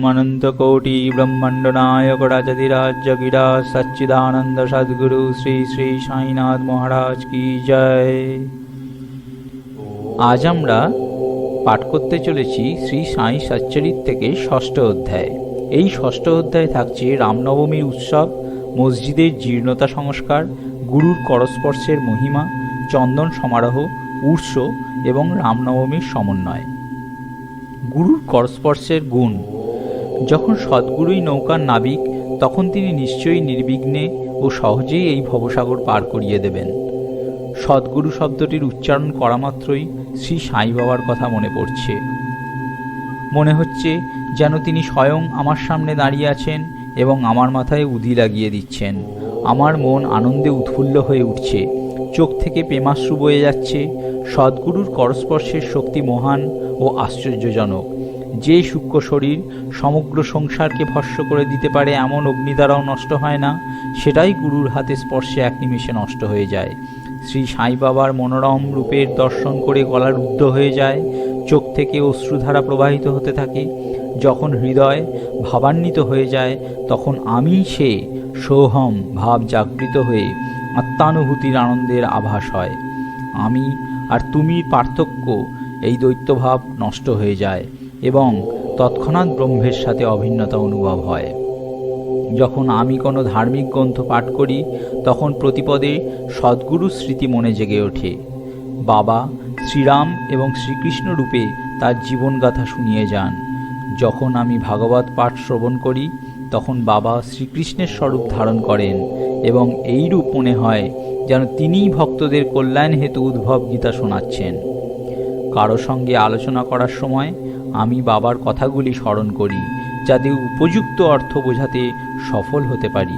अनंत कोटि ब्रह्मांड नायक राजधिराज जगिरा सच्चिदानंद सद्गुरु श्री श्री साईनाथ महाराज की जय। আজ আমরা পাঠ করতে চলেছি শ্রী সাই সচ্চরিত থেকে ষষ্ঠ অধ্যায়। এই ষষ্ঠ অধ্যায়ে থাকছে রামনবমীর উৎসব, মসজিদের জীর্ণতা সংস্কার, গুরুর করস্পর্শের মহিমা, চন্দন সমারোহ, উৎস এবং রামনবমীর সমন্বয়। গুরুর করস্পর্শের গুণ। যখন সদ্গুরুই নৌকার নাবিক, তখন তিনি নিশ্চয়ই নির্বিঘ্নে ও সহজেই এই ভবসাগর পার করিয়ে দেবেন। সদ্গুরু শব্দটির উচ্চারণ করা মাত্রই শ্রী সাই বাবার কথা মনে পড়ছে। মনে হচ্ছে যেন তিনি স্বয়ং আমার সামনে দাঁড়িয়ে আছেন এবং আমার মাথায় উদি লাগিয়ে দিচ্ছেন। আমার মন আনন্দে উৎফুল্ল হয়ে উঠছে, চোখ থেকে প্রেমাশ্রু বয়ে যাচ্ছে। সদ্গুরুর করস্পর্শের শক্তি মহান ও আশ্চর্যজনক। যে সূক্ষ্ম শরীর সমগ্র সংসারকে ভস্ম করে দিতে পারে এমন অগ্নি দ্বারাও নষ্ট হয় না, সেটাই গুরুর হাতে স্পর্শে এক নিমেষে নষ্ট হয়ে যায়। শ্রী সাই বাবার মনোরম রূপের দর্শন করে গলা রুদ্ধ হয়ে যায়, চোখ থেকে অশ্রুধারা প্রবাহিত হতে থাকে। যখন হৃদয় ভাবান্বিত হয়ে যায়, তখন আমি সে সোহম ভাব জাগৃত হয়ে আত্মানুভূতির আনন্দের আভাস হয়। আমি আর তুমির পার্থক্য, এই দ্বৈতভাব নষ্ট হয়ে যায় এবং তৎক্ষণাৎ ব্রহ্মের সাথে অভিন্নতা অনুভব হয়। যখন আমি কোনো ধার্মিক গ্রন্থ পাঠ করি, তখন প্রতিপদে সদ্গুরুর স্মৃতি মনে জেগে ওঠে। বাবা শ্রীরাম এবং শ্রীকৃষ্ণ রূপে তার জীবনগাথা শুনিয়ে যান। যখন আমি ভাগবত পাঠ শ্রবণ করি, তখন বাবা শ্রীকৃষ্ণের স্বরূপ ধারণ করেন এবং এই রূপ মনে হয় যেন তিনিই ভক্তদের কল্যাণ হেতু উদ্ভব গীতা শোনাচ্ছেন। কারো সঙ্গে আলোচনা করার সময় আমি বাবার কথাগুলি স্মরণ করি, যাতে উপযুক্ত অর্থ বোঝাতে সফল হতে পারি।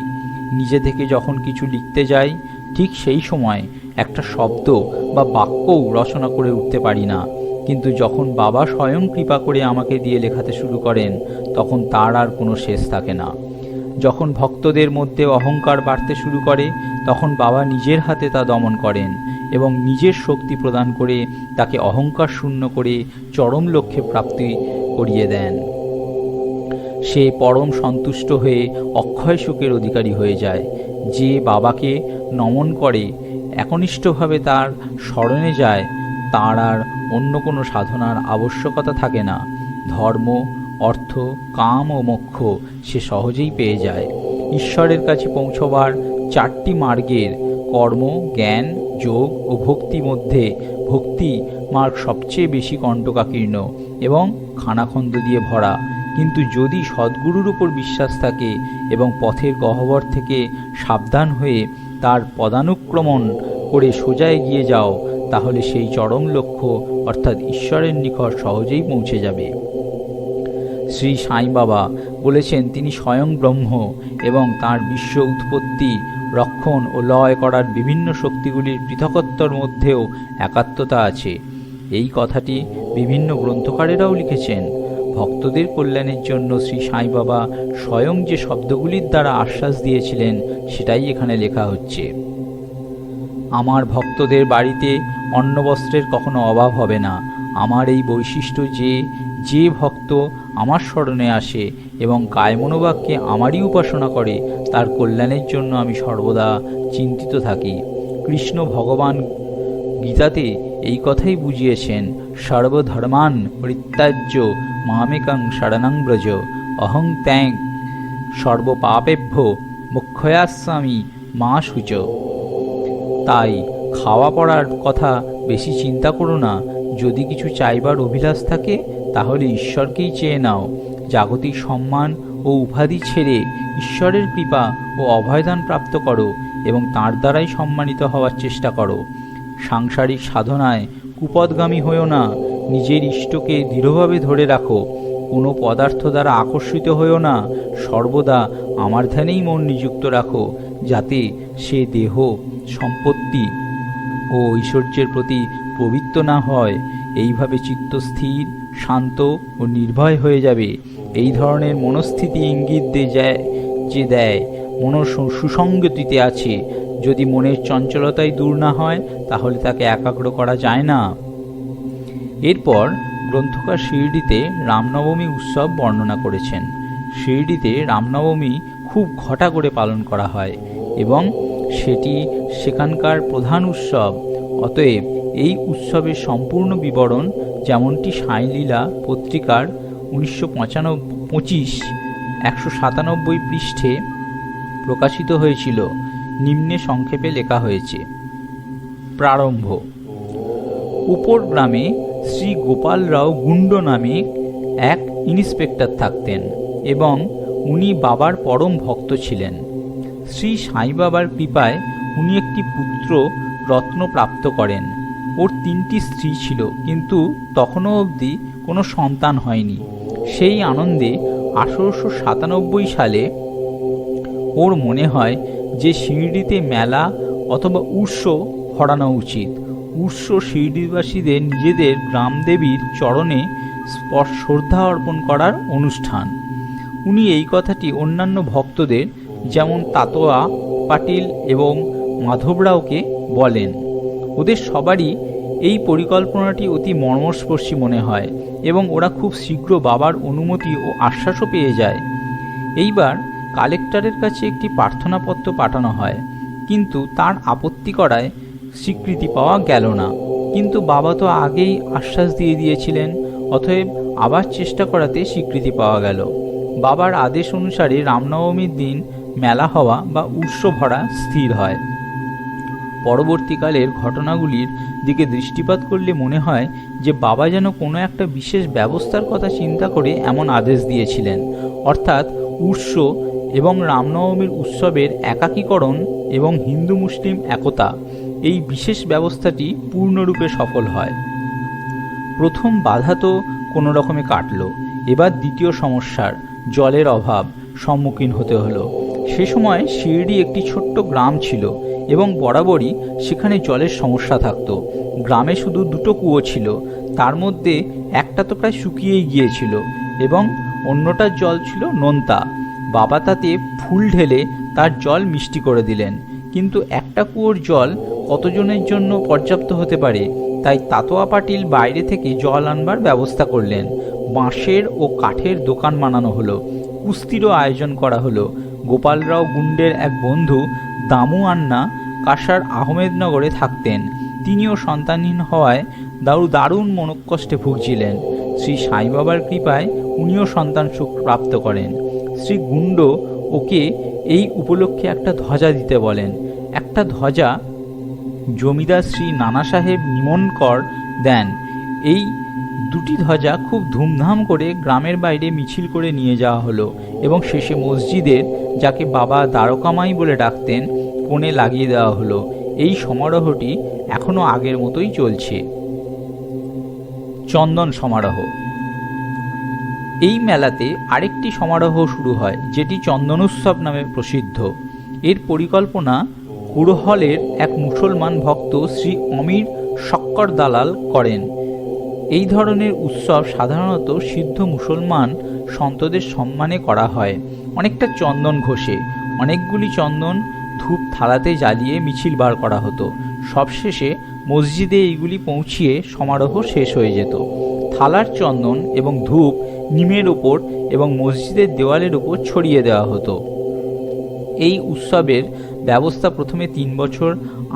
নিজে থেকে যখন কিছু লিখতে যাই, ঠিক সেই সময় একটা শব্দ বা বাক্যও রচনা করে উঠতে পারি না, কিন্তু যখন বাবা স্বয়ং কৃপা করে আমাকে দিয়ে লেখাতে শুরু করেন, তখন তার আর কোনো শেষ থাকে না। যখন ভক্তদের মধ্যে অহংকার বাড়তে শুরু করে, তখন বাবা নিজের হাতে তা দমন করেন এবং নিজের শক্তি প্রদান করে তাকে অহংকার শূন্য করে চরম লক্ষ্যে প্রাপ্তি করিয়ে দেন। সে পরম সন্তুষ্ট হয়ে অক্ষয় সুখের অধিকারী হয়ে যায়। যে বাবাকে নমন করে, একনিষ্ঠভাবে তার স্মরণে যায়, তার আর অন্য কোনো সাধনার আবশ্যকতা থাকে না। ধর্ম, অর্থ, কাম ও মোক্ষ সে সহজেই পেয়ে যায়। ঈশ্বরের কাছে পৌঁছবার চারটি মার্গের কর্ম, জ্ঞান, যোগ ও ভক্তি মধ্যে ভক্তি মার্গ সবচেয়ে বেশি কণ্টকাকীর্ণ এবং খানাখন্দ দিয়ে ভরা। কিন্তু যদি সদ্গুরুর উপর বিশ্বাস থাকে এবং পথের গহ্বর থেকে সাবধান হয়ে তার পদানুক্রমণ করে সোজা এগিয়ে যাও, তাহলে সেই চরম লক্ষ্য অর্থাৎ ঈশ্বরের নিকট সহজেই পৌঁছে যাবে। শ্রী সাই বাবা বলেছেন তিনি স্বয়ং ব্রহ্ম এবং তাঁর বিশ্ব উৎপত্তি, রক্ষণ ও লয় করার বিভিন্ন শক্তিগুলির পৃথকত্বর মধ্যেও একাত্মতা আছে। এই কথাটি বিভিন্ন গ্রন্থকারেরাও লিখেছেন। ভক্তদের কল্যাণের জন্য শ্রী সাই বাবা স্বয়ং যে শব্দগুলির দ্বারা আশ্বাস দিয়েছিলেন, সেটাই এখানে লেখা হচ্ছে। আমার ভক্তদের বাড়িতে অন্নবস্ত্রের কখনো অভাব হবে না। আমার এই বৈশিষ্ট্য যে ভক্ত আমার স্মরণে আসে এবং কায়মনোবাক্যে আমারই উপাসনা করে, তার কল্যাণের জন্য আমি সর্বদা চিন্তিত থাকি। কৃষ্ণ ভগবান গীতাতে এই কথাই বুঝিয়েছেন, সর্বধর্মান পরিত্যাজ্য মামেকং শরণং ব্রজ অহং ত্যাগ সর্বপাপেভ্য মোক্ষয়াস্যামি মা শুচ। তাই খাওয়া পড়ার কথা বেশি চিন্তা করো না। যদি কিছু চাইবার অভিলাষ থাকে, তাহলে ঈশ্বরকেই চেয়ে নাও। জাগতিক সম্মান ও উপাধি ছেড়ে ঈশ্বরের কৃপা ও অভয়দান প্রাপ্ত করো এবং তাঁর দ্বারাই সম্মানিত হওয়ার চেষ্টা করো। সাংসারিক সাধনায় কুপদগামী হয়েও না। নিজের ইষ্টকে দৃঢ়ভাবে ধরে রাখো। কোনো পদার্থ দ্বারা আকর্ষিত হয়েও না। সর্বদা আমার ধ্যানেই মন নিযুক্ত রাখো, যাতে সে দেহ, সম্পত্তি ও ঐশ্বর্যের প্রতি প্রবৃত্ত না হয়। এইভাবে চিত্ত স্থির, শান্ত ও নির্ভয় হয়ে যাবে। এই ধরনের মনস্থিতি ইঙ্গিত দেয় মন সুসংগতিতে আছে। যদি মনের চঞ্চলতাই দূর না হয়, তাহলে তাকে একাগ্র করা যায় না। এরপর গ্রন্থকার শিরডিতে রামনবমী উৎসব বর্ণনা করেছেন। শিরডিতে রামনবমী খুব ঘটা করে পালন করা হয় এবং সেটি সেখানকার প্রধান উৎসব। অতএব এই উৎসবের সম্পূর্ণ বিবরণ, যেমনটি সাঁইলীলা পত্রিকার 1925 পৃষ্ঠে প্রকাশিত হয়েছিল, নিম্নে সংক্ষেপে লেখা হয়েছে। প্রারম্ভ। উপর গ্রামে শ্রী গোপালরাও গুন্ড নামে এক ইন্সপেক্টর থাকতেন এবং উনি বাবার পরম ভক্ত ছিলেন। শ্রী সাই বাবার কৃপায় উনি একটি পুত্র রত্ন প্রাপ্ত করেন। ওর 3টি স্ত্রী ছিল, কিন্তু তখনও অবধি কোনো সন্তান হয়নি। সেই আনন্দে 1897 সালে ওর মনে হয় যে শিরডিতে মেলা অথবা উৎস করানো উচিত। উৎস শিরডিবাসীদের নিজেদের গ্রামদেবীর চরণে শ্রদ্ধা অর্পণ করার অনুষ্ঠান। উনি এই কথাটি অন্যান্য ভক্তদের, যেমন তাতোয়া পাটিল এবং মাধবরাওকে বলেন। ওদের সবারই এই পরিকল্পনাটি অতি মর্মস্পর্শী মনে হয় এবং ওরা খুব শীঘ্র বাবার অনুমতি ও আশ্বাসও পেয়ে যায়। এইবার কালেক্টরের কাছে একটি প্রার্থনাপত্র পাঠানো হয়, কিন্তু তার আপত্তি করায় স্বীকৃতি পাওয়া গেল না। কিন্তু বাবা তো আগেই আশ্বাস দিয়ে দিয়েছিলেন, অতএব আবার চেষ্টা করাতে স্বীকৃতি পাওয়া গেল। বাবার আদেশ অনুসারে রামনবমীর দিন মেলা হওয়া বা উৎস ভরা স্থির হয়। পরবর্তীকালের ঘটনাগুলির দিকে দৃষ্টিপাত করলে মনে হয় যে বাবা যেন কোনো একটা বিশেষ ব্যবস্থার কথা চিন্তা করে এমন আদেশ দিয়েছিলেন, অর্থাৎ উৎস এবং রামনবমীর উৎসবের একাকীকরণ এবং হিন্দু মুসলিম একতা, এই বিশেষ ব্যবস্থাটি পূর্ণরূপে সফল হয়। প্রথম বাধা তো কোনো রকমে কাটল। এবার দ্বিতীয় সমস্যার, জলের অভাব সম্মুখীন হতে হলো। সে সময় শিরডি একটি ছোট্ট গ্রাম ছিল এবং বরাবরই সেখানে জলের সমস্যা থাকত। গ্রামে শুধু 2টো কুয়ো ছিল, তার মধ্যে একটা তো প্রায় শুকিয়েই গিয়েছিল এবং অন্যটার জল ছিল নোনতা। বাবা তাতে ফুল ঢেলে তার জল মিষ্টি করে দিলেন, কিন্তু একটা কুয়োর জল কতজনের জন্য পর্যাপ্ত হতে পারে? তাই তাতোয়া পাটিল বাইরে থেকে জল আনবার ব্যবস্থা করলেন। বাঁশের ও কাঠের দোকান বানানো হলো, কুস্তিরও আয়োজন করা হলো। গোপালরাও গুন্ডের এক বন্ধু দামু আন্না কাসার আহমেদনগরে থাকতেন। তিনিও সন্তানহীন হওয়ায় দারুণ মনোকষ্টে ভুগছিলেন। শ্রী সাই বাবার কৃপায় উনিও সন্তান সুখ প্রাপ্ত করেন। শ্রী গুন্ড ওকে এই উপলক্ষে একটা ধ্বজা দিতে বলেন। একটা ধ্বজা জমিদার শ্রী নানা সাহেব নিমনকর দেন। এই 2টি ধ্বজা খুব ধুমধাম করে গ্রামের বাইরে মিছিল করে নিয়ে যাওয়া হলো এবং শেষে মসজিদের, যাকে বাবা দ্বারকামাই বলে ডাকতেন, কোণে লাগিয়ে দেওয়া হলো। এই সমারোহটি এখনো আগের মতোই চলছে। চন্দন সমারোহ। এই মেলাতে আরেকটি সমারোহ শুরু হয়, যেটি চন্দনোৎসব নামে প্রসিদ্ধ। এর পরিকল্পনা কুড়হলের এক মুসলমান ভক্ত শ্রী অমির শক্কর দালাল করেন। এই ধরনের উৎসব সাধারণত সিদ্ধ মুসলমান সন্তদের সম্মানে করা হয়। অনেকটা চন্দন ঘষে অনেকগুলি চন্দন ধূপ থালাতে জ্বালিয়ে মিছিল বার করা হতো। সবশেষে মসজিদে এইগুলি পৌঁছিয়ে সমারোহ শেষ হয়ে যেত। থালার চন্দন এবং ধূপ নিমের ওপর এবং মসজিদের দেওয়ালের ওপর ছড়িয়ে দেওয়া হতো। এই উৎসবের ব্যবস্থা প্রথমে 3 বছর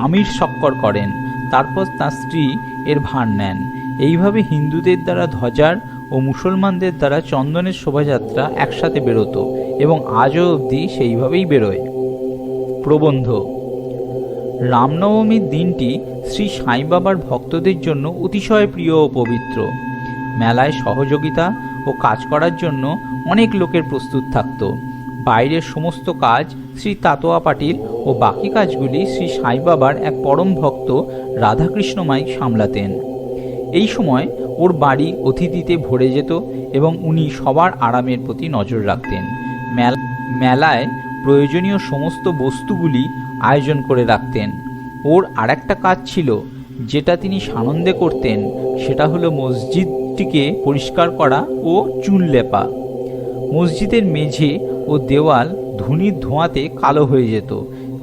আমির শক্কর করেন, তারপর তার স্ত্রী এর ভার নেন। এইভাবে হিন্দুদের দ্বারা ধ্বজার ও মুসলমানদের দ্বারা চন্দনের শোভাযাত্রা একসাথে বেরোতো এবং আজও অবধি সেইভাবেই বেরোয়। প্রবন্ধ। রামনবমীর দিনটি শ্রী সাই বাবার ভক্তদের জন্য অতিশয় প্রিয় ও পবিত্র। মেলায় সহযোগিতা ও কাজ করার জন্য অনেক লোকের প্রস্তুত থাকত। বাইরের সমস্ত কাজ শ্রী তাতোয়া পাটিল ও বাকি কাজগুলি শ্রী সাই বাবার এক পরম ভক্ত রাধাকৃষ্ণমাই সামলাতেন। এই সময় ওর বাড়ি অতিথিতে ভরে যেত এবং উনি সবার আরামের প্রতি নজর রাখতেন। মেলায় প্রয়োজনীয় সমস্ত বস্তুগুলি আয়োজন করে রাখতেন। ওর আরেকটা কাজ ছিল, যেটা তিনি সানন্দে করতেন, সেটা হলো মসজিদটিকে পরিষ্কার করা ও চুন লেপা। মসজিদের মেঝে ও দেওয়াল ধুনির ধোঁয়াতে কালো হয়ে যেত।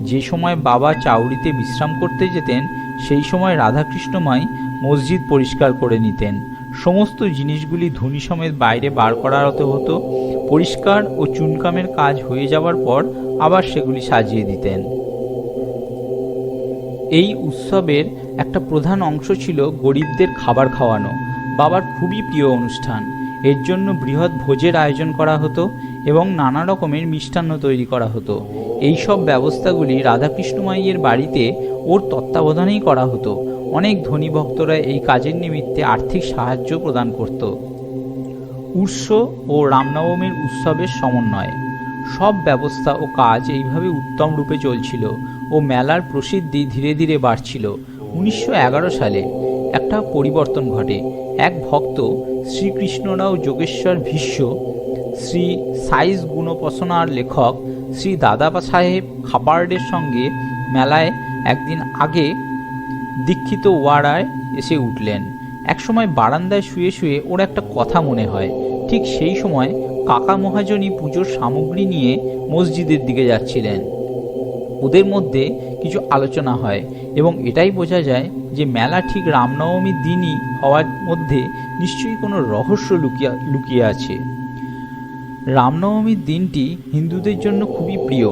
যে সময় বাবা চাউরিতে বিশ্রাম করতে যেতেন, সেই সময় রাধাকৃষ্ণমাই মসজিদ পরিষ্কার করে নিতেন। সমস্ত জিনিসগুলি ধুনি সমেত বাইরে বার করাতে হতো। পরিষ্কার ও চুনকামের কাজ হয়ে যাওয়ার পর আবার সেগুলি সাজিয়ে দিতেন। এই উৎসবের একটা প্রধান অংশ ছিল গরিবদের খাবার খাওয়ানো, বাবার খুবই প্রিয় অনুষ্ঠান। এর জন্য বৃহৎ ভোজের আয়োজন করা হতো এবং নানা রকমের মিষ্টান্ন তৈরি করা হতো। এই সব ব্যবস্থাগুলি রাধাকৃষ্ণ মাইয়ের বাড়িতে ওর তত্ত্বাবধানেই করা হতো। অনেক ধনী ভক্তরা এই কাজের নিমিত্তে আর্থিক সাহায্য প্রদান করত। উৎস ও রামনবমীর উৎসবের সমন্বয়। সব ব্যবস্থা ও কাজ এইভাবে উত্তম রূপে চলছিল ও মেলার প্রসিদ্ধি ধীরে ধীরে বাড়ছিল। 1911 সালে একটা পরিবর্তন ঘটে। এক ভক্ত শ্রীকৃষ্ণরাও যোগেশ্বর ভীষ্ম, শ্রী সাইজ গুণোপাসনার লেখক শ্রী দাদা সাহেব খাপার্ডের সঙ্গে মেলায় একদিন আগে দীক্ষিত ওয়াড়ায় এসে উঠলেন। একসময় বারান্দায় শুয়ে শুয়ে ওর একটা কথা মনে হয়। ঠিক সেই সময় কাকা মহাজনী পুজোর সামগ্রী নিয়ে মসজিদের দিকে যাচ্ছিলেন। ওদের মধ্যে কিছু আলোচনা হয় এবং এটাই বোঝা যায় যে মেলা ঠিক রামনবমীর দিনই হওয়ার মধ্যে নিশ্চয়ই কোনো রহস্য লুকিয়ে আছে। রামনবমীর দিনটি হিন্দুদের জন্য খুবই প্রিয়।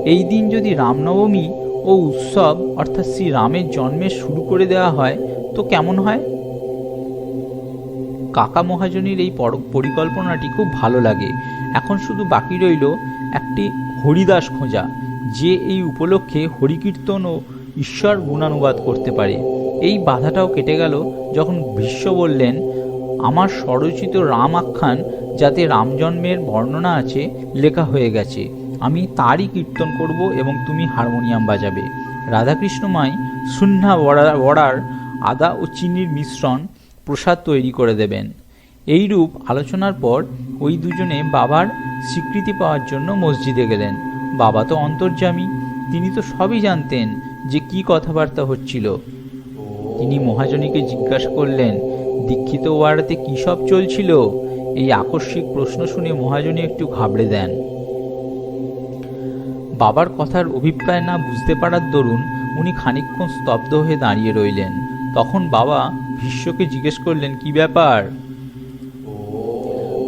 এই দিন যদি রামনবমী ও উৎসব অর্থাৎ শ্রী রামের জন্মের শুরু করে দেওয়া হয় তো কেমন হয়? কাকা মহাজনীর এই পরিকল্পনাটি খুব ভালো লাগে। এখন শুধু বাকি রইল একটি হরিদাস খোঁজা, যে এই উপলক্ষে হরিকীর্তন ও ঈশ্বর গুণানুবাদ করতে পারে। এই বাধাটাও কেটে গেল যখন ভীষ্ম বললেন, আমার স্বরচিত রাম আখ্যান যাতে রাম জন্মের বর্ণনা আছে লেখা হয়ে গেছে, আমি তারই কীর্তন করব এবং তুমি হারমোনিয়াম বাজাবে। রাধাকৃষ্ণ মাই সুন্না বড়ার আদা ও চিনির মিশ্রণ প্রসাদ তৈরি করে দেবেন। এইরূপ আলোচনার পর ওই দুজনে বাবার স্বীকৃতি পাওয়ার জন্য মসজিদে গেলেন। বাবা তো অন্তর্যামী, তিনি তো সবই জানতেন যে কি কথাবার্তা হচ্ছিল। তিনি মহাজনীকে জিজ্ঞাসা করলেন, দীক্ষিত ওয়াড়াতে কী সব চলছিল? এই আকস্মিক প্রশ্ন শুনে মহাজনী একটু ঘাবড়ে দেন। বাবার কথার অভিপ্রায় না বুঝতে পারার দরুন উনি খানিকক্ষণ স্তব্ধ হয়ে দাঁড়িয়ে রইলেন। তখন বাবা ভীষ্মকে জিজ্ঞেস করলেন, কি ব্যাপার?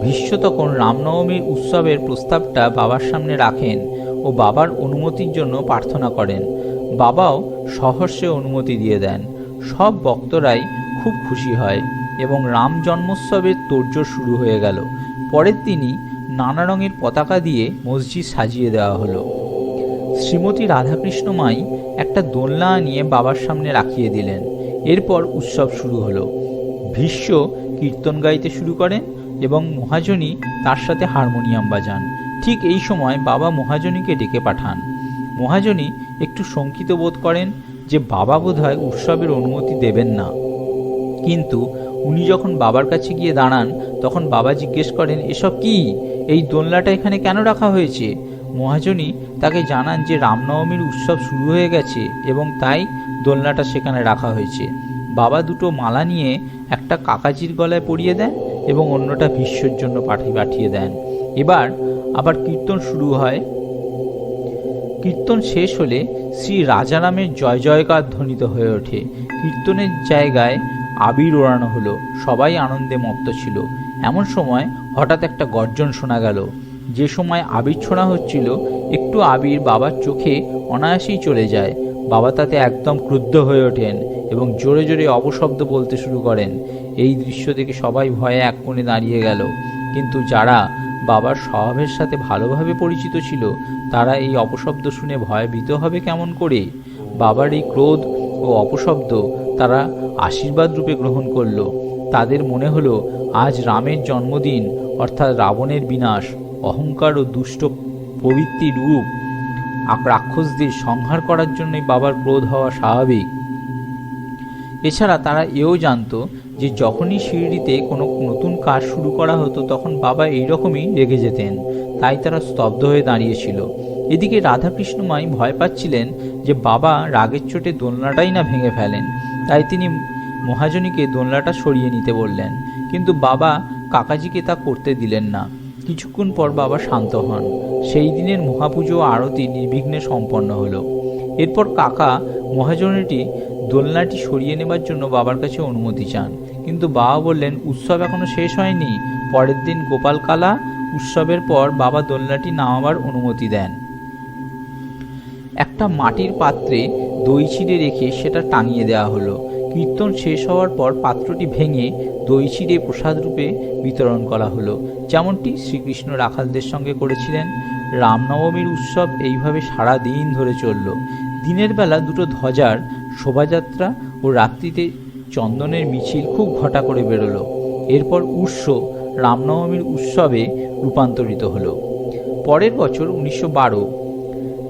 ভীষ্ম তখন রামনবমীর উৎসবের প্রস্তাবটা বাবার সামনে রাখেন ও বাবার অনুমতির জন্য প্রার্থনা করেন। বাবাও সহর্ষে অনুমতি দিয়ে দেন। সব ভক্তরাই খুব খুশি হয় এবং রাম জন্মোৎসবের তোড়জোড় শুরু হয়ে গেল। পরের দিনই নানা রঙের পতাকা দিয়ে মসজিদ সাজিয়ে দেওয়া হলো। শ্রীমতী রাধাকৃষ্ণ মাই একটা দোলনা নিয়ে বাবার সামনে রাখিয়ে দিলেন। এরপর উৎসব শুরু হলো। ভীষ্ম কীর্তন গাইতে শুরু করেন এবং মহাজনী তার সাথে হারমোনিয়াম বাজান। ঠিক এই সময় বাবা মহাজনীকে ডেকে পাঠান। মহাজনী একটু শঙ্কিত বোধ করেন যে বাবা বোধহয় উৎসবের অনুমতি দেবেন না। কিন্তু উনি যখন বাবার কাছে গিয়ে দাঁড়ান তখন বাবা জিজ্ঞেস করেন, এসব কি? এই দোলনাটা এখানে কেন রাখা হয়েছে? মহাজনী তাকে জানান যে রামনবমীর উৎসব শুরু হয়ে গেছে এবং তাই দোলনাটা সেখানে রাখা হয়েছে। বাবা দুটো মালা নিয়ে একটা কাকাজির গলায় পরিয়ে দেন এবং অন্যটা ভীষ্মর জন্য পাঠিয়ে দেন। এবার আবার কীর্তন শুরু হয়। কীর্তন শেষ হলে শ্রী রাজারামের জয় জয়কার ধ্বনিত হয়ে ওঠে। কীর্তনের জায়গায় আবির ওড়ানো হলো। সবাই আনন্দে মত্ত ছিল। এমন সময় হঠাৎ একটা গর্জন শোনা গেল। যে সময় আবির ছোঁড়া হচ্ছিল একটু আবির বাবার চোখে অনায়াসেই চলে যায়। বাবা তাতে একদম ক্রুদ্ধ হয়ে ওঠেন এবং জোরে জোরে অপশব্দ বলতে শুরু করেন। এই দৃশ্য দেখে সবাই ভয়ে এক কোণে দাঁড়িয়ে গেল। কিন্তু যারা বাবার স্বভাবের সাথে ভালোভাবে পরিচিত ছিল তারা এই অপশব্দ শুনে ভয়ভীত হবে কেমন করে? বাবার এই ক্রোধ ও অপশব্দ তারা আশীর্বাদ রূপে গ্রহণ করল। তাদের মনে হলো আজ রামের জন্মদিন, অর্থাৎ রাবণের বিনাশ, অহংকার ও দুষ্ট প্রবৃত্তির রূপ রাক্ষসদের সংহার করার জন্যই বাবার ক্রোধ হওয়া স্বাভাবিক। এছাড়া তারা এও জানত যে যখনই শিরডিতে কোনো নতুন কাজ শুরু করা হতো তখন বাবা এইরকমই রেগে যেতেন। তাই তারা স্তব্ধ হয়ে দাঁড়িয়েছিল। এদিকে রাধাকৃষ্ণ মাই ভয় পাচ্ছিলেন যে বাবা রাগের চোটে দোলনাটাই না ভেঙে ফেলেন। তাই তিনি মহাজনীকে দোলনাটা সরিয়ে নিতে বললেন। কিন্তু বাবা কাকাজিকে তা করতে দিলেন না। কিছুক্ষণ পর বাবা শান্ত হন। সেই দিনের মহাপুজো আরতি নির্বিঘ্নে সম্পন্ন হলো। এরপর কাকা মহাজনীটি দোলনাটি সরিয়ে নেবার জন্য বাবার কাছে অনুমতি চান, কিন্তু বাবা বললেন, উৎসব এখনো শেষ হয়নি। পরের দিন গোপালকালা উৎসবের পর বাবা দোলনাটি নামাবার অনুমতি দেন। একটা মাটির পাত্রে দই চিড়ে রেখে সেটা টাঙিয়ে দেওয়া হলো। কীর্তন শেষ হওয়ার পর পাত্রটি ভেঙে দই চিড়ে প্রসাদ রূপে বিতরণ করা হলো, যেমনটি শ্রীকৃষ্ণ রাখালদের সঙ্গে করেছিলেন। রামনবমীর উৎসব এইভাবে সারা দিন ধরে চলল। দিনের বেলা দুটো ধ্বজার শোভাযাত্রা ও রাত্রিতে চন্দনের মিছিল খুব ঘটা করে বেরোলো। এরপর উৎস রামনবমীর উৎসবে রূপান্তরিত হলো। পরের বছর 1912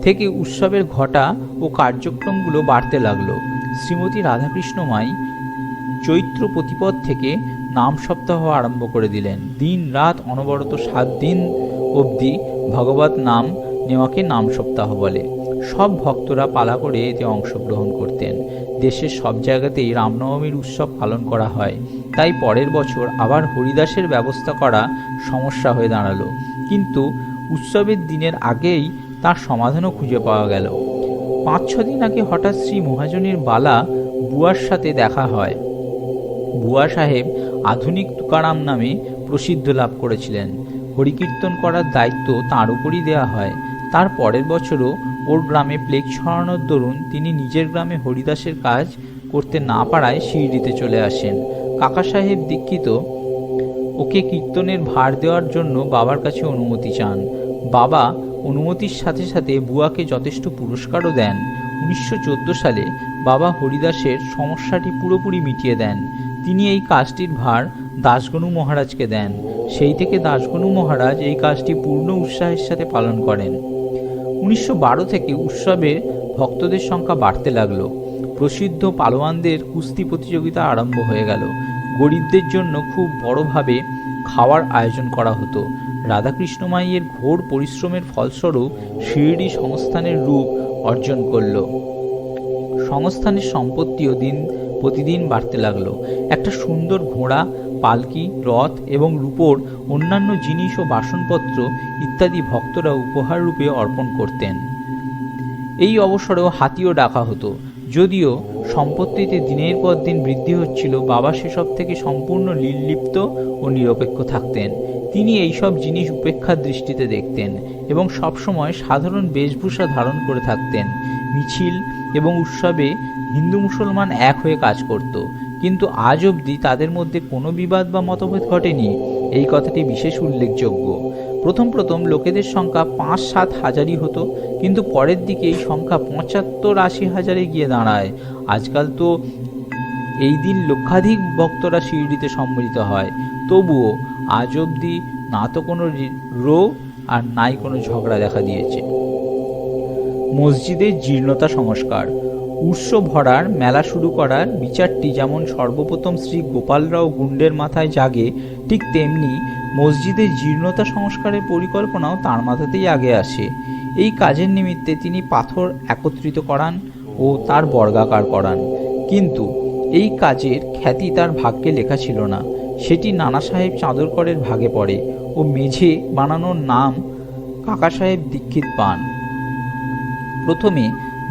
থেকে উৎসবের ঘটা ও কার্যক্রমগুলো বাড়তে লাগলো। শ্রীমতী রাধাকৃষ্ণমাই চৈত্র প্রতিপদ থেকে নাম সপ্তাহ আরম্ভ করে দিলেন। দিন রাত অনবরত 7 দিন অবধি ভগবত নাম নেওয়াকে নাম সপ্তাহ বলে। সব ভক্তরা পালা করে এতে অংশগ্রহণ করতেন। দেশের সব জায়গাতেই রামনবমীর উৎসব পালন করা হয়, তাই পরের বছর আবার হরিদাসের ব্যবস্থা করা সমস্যা হয়ে দাঁড়ালো। কিন্তু উৎসবের দিনের আগেই তার সমাধানও খুঁজে পাওয়া গেল। 5-6 দিন আগে হঠাৎ শ্রী মহাজনের বালা বুয়ার সাথে দেখা হয়। বুয়া সাহেব আধুনিক তুকারাম নামে প্রসিদ্ধ লাভ করেছিলেন। হরিকীর্তন করার দায়িত্ব তাঁর উপরই দেওয়া হয়। তার পরের বছরও ওর গ্রামে প্লেগ ছড়ানোর দরুন তিনি নিজের গ্রামে হরিদাসের কাজ করতে না পারায় শিরডিতে চলে আসেন। কাকা সাহেব দীক্ষিত ওকে কীর্তনের ভার দেওয়ার জন্য বাবার কাছে অনুমতি চান। বাবা অনুমতির সাথে সাথে বুয়াকে যথেষ্ট পুরস্কারও দেন। 1914 সালে বাবা হরিদাসের সমস্যাটি পুরোপুরি মিটিয়ে দেন। তিনি এই কাজটির ভার দাসগণু মহারাজকে দেন। সেই থেকে দাসগণু মহারাজ এই কাজটি পূর্ণ উৎসাহের সাথে পালন করেন। 1912 থেকে উৎসবে ভক্তদের সংখ্যা বাড়তে লাগলো। প্রসিদ্ধ পালোয়ানদের কুস্তি প্রতিযোগিতা আরম্ভ হয়ে গেল। গরিবদের জন্য খুব বড়ভাবে খাওয়ার আয়োজন করা হতো। রাধাকৃষ্ণমাইয়ের ঘোর পরিশ্রমের ফলস্বরূপ শিরডি সংস্থানের রূপ অর্জন করল। সংস্থানের সম্পত্তিও দিন প্রতিদিন বাড়তে লাগলো। একটা সুন্দর ঘোড়া, পালকি, রথ এবং রূপোর অন্যান্য জিনিস ও বাসনপত্র ইত্যাদি ভক্তরা উপহার রূপে অর্পণ করতেন। এই অবসরেও হাতিও ডাকা হতো। যদিও সম্পত্তিতে দিনের পর দিন বৃদ্ধি হচ্ছিল, বাবা সেসব থেকে সম্পূর্ণ নির্লিপ্ত ও নিরপেক্ষ থাকতেন। তিনি এইসব জিনিস উপেক্ষার দৃষ্টিতে দেখতেন এবং সবসময় সাধারণ বেশভূষা ধারণ করে থাকতেন। মিছিল এবং উৎসবে হিন্দু মুসলমান এক হয়ে কাজ করত, কিন্তু আজ অবধি তাদের মধ্যে কোনো বিবাদ বা মতভেদ ঘটেনি। এই কথাটি বিশেষ উল্লেখযোগ্য। প্রথম লোকেদের সংখ্যা 5-7 হাজারই হতো, কিন্তু পরের দিকে এই সংখ্যা 75-80 হাজারে গিয়ে দাঁড়ায়। আজকাল তো এই দিন লক্ষাধিক ভক্তরা শিরডিতে সম্মিলিত হয়। তবুও আজ অবধি না তো কোনো রোগ আর নাই কোনো ঝগড়া দেখা দিয়েছে। মসজিদের জীর্ণতা সংস্কার। উৎসব ভরার মেলা শুরু করার বিচারটি যেমন সর্বপ্রথম শ্রী গোপালরাও গুন্ডের মাথায় জাগে, ঠিক তেমনি মসজিদের জীর্ণতা সংস্কারের পরিকল্পনাও তার মাথাতেই আগে আসে। এই কাজের নিমিত্তে তিনি পাথর একত্রিত করান ও তার বর্গাকার করান, কিন্তু এই কাজের খ্যাতি তার ভাগ্যে লেখা ছিল না। সেটি নানা সাহেব চাঁদরকরের ভাগে পড়ে ও মেঝে বানানোর নাম কাকা সাহেব দীক্ষিত পান। প্রথমে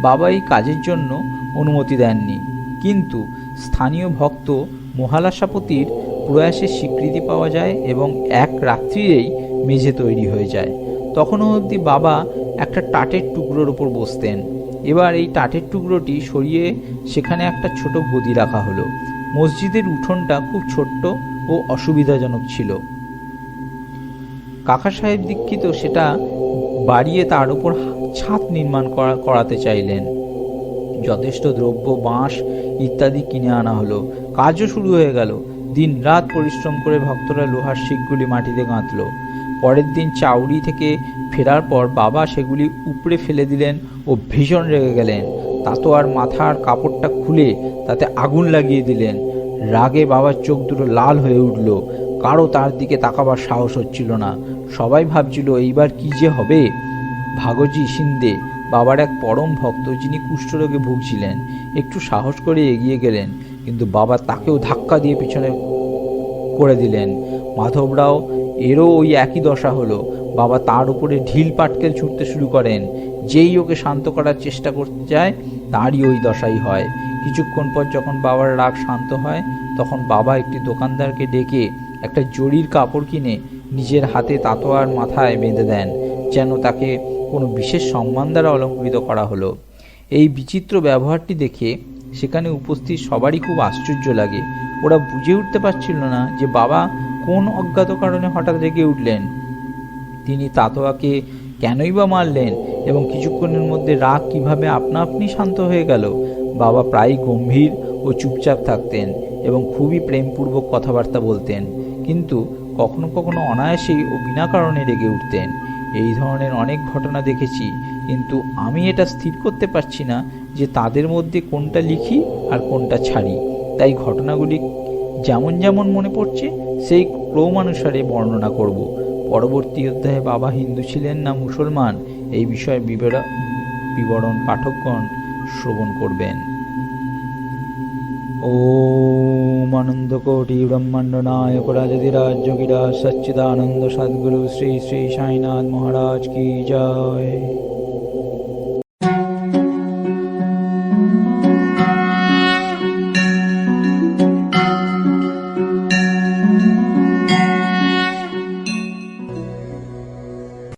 বাবা এই কাজের জন্য অনুমতি দেননি, কিন্তু স্থানীয় ভক্ত মহালাসাপতির প্রয়াসের স্বীকৃতি পাওয়া যায় এবং এক রাত্রিরেই মেঝে তৈরি হয়ে যায়। তখনও অবধি বাবা একটা টাটের টুকরোর ওপর বসতেন। এবার এই টাটের টুকরোটি সরিয়ে সেখানে একটা ছোট গদি রাখা হলো। মসজিদের উঠোনটা খুব ছোট্ট ও অসুবিধাজনক ছিল। কাকা সাহেব দীক্ষিত সেটা বাড়িয়ে তার উপর ছাদ নির্মাণ করাতে চাইলেন। যথেষ্ট দ্রব্য, বাঁশ ইত্যাদি কিনে আনা হলো। কাজও শুরু হয়ে গেল। দিন রাত পরিশ্রম করে ভক্তরা লোহার শিকগুলি মাটিতে গাঁথল। পরের দিন চাউরি থেকে ফেরার পর বাবা সেগুলি উপড়ে ফেলে দিলেন ও ভীষণ রেগে গেলেন। তাতো আর মাথার কাপড়টা খুলে তাতে আগুন লাগিয়ে দিলেন। রাগে বাবার চোখ দুটো লাল হয়ে উঠল। কারো তার দিকে তাকাবার সাহস হচ্ছিল না। সবাই ভাবছিল এইবার কি যে হবে। ভাগজি সিন্দে বাবার এক পরম ভক্ত, যিনি কুষ্ঠরোগে ভুগছিলেন, একটু সাহস করে এগিয়ে গেলেন, কিন্তু বাবা তাকেও ধাক্কা দিয়ে পিছনে করে দিলেন। মাধবরাও এরও ওই একই দশা হলো। বাবা তার উপরে ঢিল পাটকেল ছুটতে শুরু করেন। যেই ওকে শান্ত করার চেষ্টা করতে যায় তারই ওই দশাই হয়। কিছুক্ষণ পর যখন বাবার রাগ শান্ত হয় তখন বাবা একটি দোকানদারকে ডেকে একটা জরির কাপড় কিনে নিজের হাতে তাতোয়ার মাথায় বেঁধে দেন, যেন তাকে কোনো বিশেষ সম্মান দ্বারা অলঙ্কৃত করা হলো। এই বিচিত্র ব্যবহারটি দেখে সেখানে উপস্থিত সবারই খুব আশ্চর্য লাগে। ওরা বুঝে উঠতে পারছিল না যে বাবা কোন অজ্ঞাত কারণে হঠাৎ রেগে উঠলেন, তিনি তাতোয়াকে কেনই বা মারলেন এবং কিছুক্ষণের মধ্যে রাগ কিভাবে আপনা আপনি শান্ত হয়ে গেল। বাবা প্রায় গম্ভীর ও চুপচাপ থাকতেন এবং খুবই প্রেমপূর্বক কথাবার্তা বলতেন, কিন্তু কখনো কখনো অনায়াসেই ও বিনা কারণে রেগে উঠতেন। এই ধরনের অনেক ঘটনা দেখেছি, কিন্তু আমি এটা স্থির করতে পারছি না যে তাদের মধ্যে কোনটা লিখি আর কোনটা ছাড়ি। তাই ঘটনাগুলি যেমন যেমন মনে পড়ছে সেই ক্রমানুসারে বর্ণনা করব। পরবর্তী অধ্যায়ে বাবা হিন্দু ছিলেন না মুসলমান এই বিষয়ে বিবরণ পাঠকগণ শ্রবণ করবেন। ওম আনন্দকোটি ব্রহ্মাণ্ড নায়ক রাজধিরাজ যোগীরাজ সচ্চিদানন্দ সদ্গুরু শ্রী শ্রী সাईनाथ महाराज की जय।